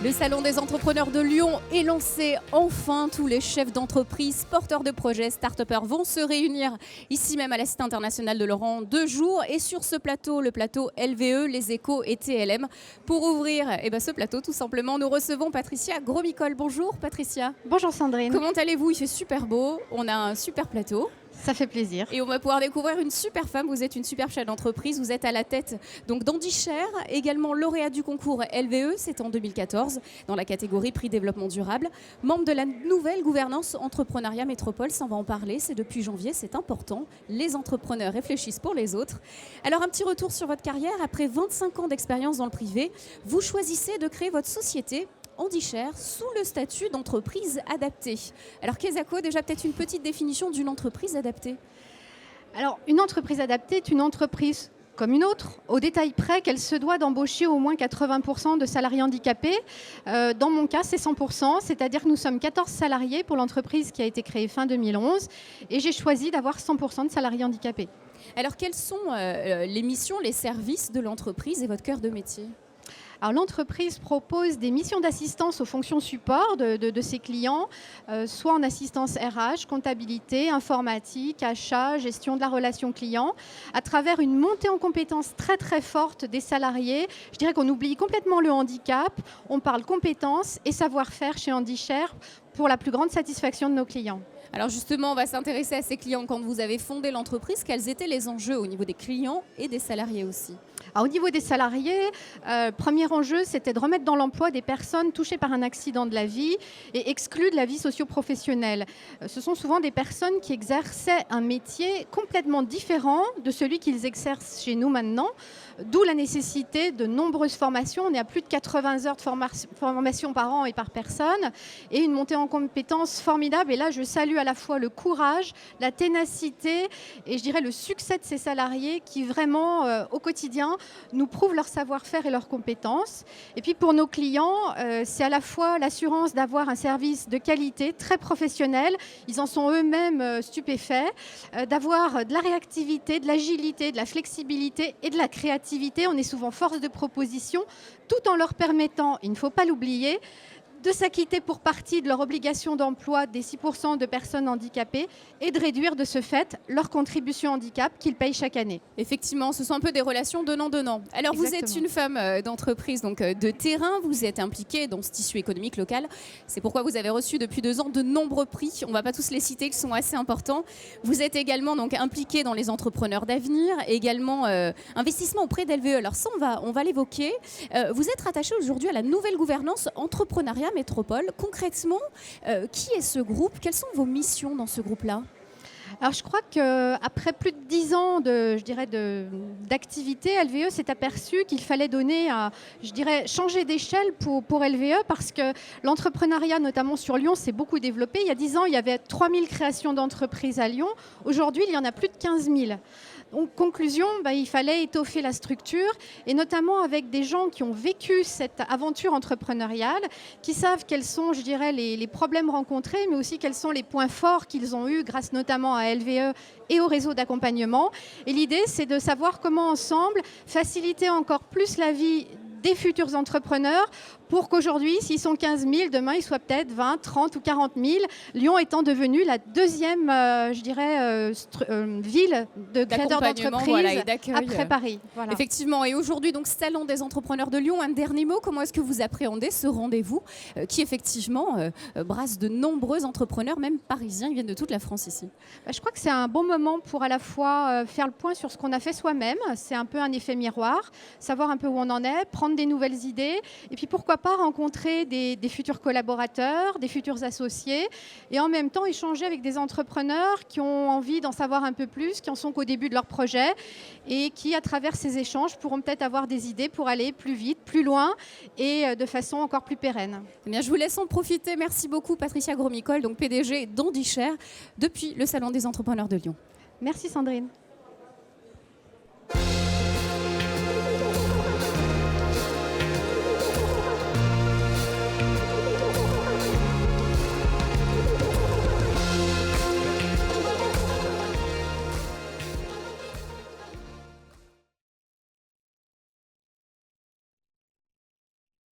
Le Salon des entrepreneurs de Lyon est lancé. Enfin, tous les chefs d'entreprise, porteurs de projets, start-upers vont se réunir ici même à la Cité internationale de Laurent 2 jours. Et sur ce plateau, le plateau LVE, Les Échos et TLM. Pour ouvrir ce plateau, tout simplement, nous recevons Patricia Gromicol. Bonjour Patricia. Bonjour Sandrine. Comment allez-vous? Il fait super beau. On a un super plateau. Ça fait plaisir. Et on va pouvoir découvrir une super femme. Vous êtes une super chef d'entreprise. Vous êtes à la tête donc d'Andicher, également lauréat du concours LVE, c'était en 2014, dans la catégorie prix développement durable. Membre de la nouvelle gouvernance entrepreneuriat métropole, ça on va en parler. C'est depuis janvier, c'est important. Les entrepreneurs réfléchissent pour les autres. Alors un petit retour sur votre carrière. Après 25 ans d'expérience dans le privé, vous choisissez de créer votre société Andicher sous le statut d'entreprise adaptée. Alors Kezako, déjà peut-être une petite définition d'une entreprise adaptée. Alors une entreprise adaptée est une entreprise comme une autre, au détail près qu'elle se doit d'embaucher au moins 80% de salariés handicapés. Dans mon cas, c'est 100%, c'est-à-dire que nous sommes 14 salariés pour l'entreprise qui a été créée fin 2011 et j'ai choisi d'avoir 100% de salariés handicapés. Alors quelles sont les missions, les services de l'entreprise et votre cœur de métier ? Alors, l'entreprise propose des missions d'assistance aux fonctions support de ses clients, soit en assistance RH, comptabilité, informatique, achat, gestion de la relation client, à travers une montée en compétences très très forte des salariés. Je dirais qu'on oublie complètement le handicap, on parle compétences et savoir-faire chez Andicher pour la plus grande satisfaction de nos clients. Alors justement, on va s'intéresser à ces clients. Quand vous avez fondé l'entreprise, quels étaient les enjeux au niveau des clients et des salariés aussi ? Alors, au niveau des salariés, premier enjeu, c'était de remettre dans l'emploi des personnes touchées par un accident de la vie et exclues de la vie socio-professionnelle. Ce sont souvent des personnes qui exerçaient un métier complètement différent de celui qu'ils exercent chez nous maintenant, d'où la nécessité de nombreuses formations. On est à plus de 80 heures de formation par an et par personne et une montée en compétences formidable. Et là, je salue à la fois le courage, la ténacité et je dirais le succès de ces salariés qui vraiment, au quotidien, nous prouvent leur savoir-faire et leurs compétences. Et puis pour nos clients, c'est à la fois l'assurance d'avoir un service de qualité très professionnel, ils en sont eux-mêmes stupéfaits, d'avoir de la réactivité, de l'agilité, de la flexibilité et de la créativité. On est souvent force de proposition, tout en leur permettant, il ne faut pas l'oublier, de s'acquitter pour partie de leur obligation d'emploi des 6% de personnes handicapées et de réduire de ce fait leur contribution handicap qu'ils payent chaque année. Effectivement, ce sont un peu des relations donnant-donnant. Alors Exactement. Vous êtes une femme d'entreprise, donc de terrain, vous êtes impliquée dans ce tissu économique local. C'est pourquoi vous avez reçu depuis 2 ans de nombreux prix. On ne va pas tous les citer, qui sont assez importants. Vous êtes également donc impliquée dans les entrepreneurs d'avenir, également investissement auprès d'LVE. Alors ça, on va l'évoquer. Vous êtes rattachée aujourd'hui à la nouvelle gouvernance entrepreneuriat métropole. Concrètement, qui est ce groupe? Quelles sont vos missions dans ce groupe-là? Alors je crois qu'après plus de 10 ans d'activité, LVE s'est aperçu qu'il fallait changer d'échelle pour LVE parce que l'entrepreneuriat, notamment sur Lyon, s'est beaucoup développé. Il y a 10 ans, il y avait 3000 créations d'entreprises à Lyon. Aujourd'hui, il y en a plus de 15 000. Donc, conclusion, il fallait étoffer la structure et notamment avec des gens qui ont vécu cette aventure entrepreneuriale, qui savent quels sont, les problèmes rencontrés, mais aussi quels sont les points forts qu'ils ont eus grâce notamment à LVE et au réseau d'accompagnement. Et l'idée, c'est de savoir comment ensemble faciliter encore plus la vie des futurs entrepreneurs pour qu'aujourd'hui, s'ils sont 15 000, demain, ils soient peut-être 20, 30 ou 40 000. Lyon étant devenue la deuxième, ville de créateurs d'entreprises après Paris. Voilà. Effectivement. Et aujourd'hui, donc, Salon des entrepreneurs de Lyon, un dernier mot. Comment est-ce que vous appréhendez ce rendez-vous qui, effectivement, brasse de nombreux entrepreneurs, même parisiens, ils viennent de toute la France ici? Je crois que c'est un bon moment pour à la fois faire le point sur ce qu'on a fait soi-même. C'est un peu un effet miroir, savoir un peu où on en est, prendre des nouvelles idées et puis pourquoi pas rencontrer des futurs collaborateurs, des futurs associés et en même temps échanger avec des entrepreneurs qui ont envie d'en savoir un peu plus, qui en sont qu'au début de leur projet et qui, à travers ces échanges, pourront peut-être avoir des idées pour aller plus vite, plus loin et de façon encore plus pérenne. Eh bien, je vous laisse en profiter. Merci beaucoup Patricia Gromicol, donc PDG d'Andicher, depuis le Salon des entrepreneurs de Lyon. Merci Sandrine.